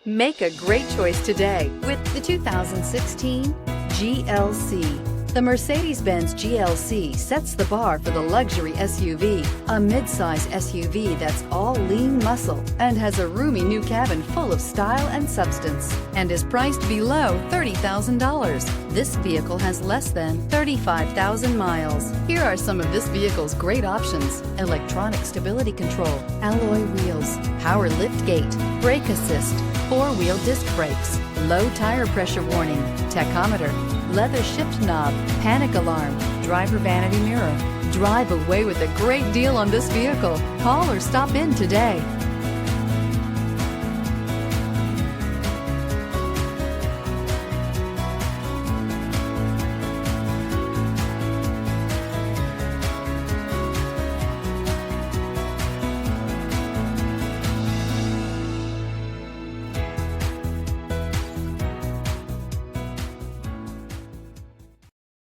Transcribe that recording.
Make a great choice today with the 2016 GLC. The Mercedes-Benz GLC sets the bar for the luxury SUV, a midsize SUV that's all lean muscle and has a roomy new cabin full of style and substance and is priced below $30,000. This vehicle has less than 35,000 miles. Here are some of this vehicle's great options: electronic stability control, alloy wheels, power lift gate, brake assist, four-wheel disc brakes, low tire pressure warning, tachometer, leather shift knob, panic alarm, driver vanity mirror. Drive away with a great deal on this vehicle. Call or stop in today.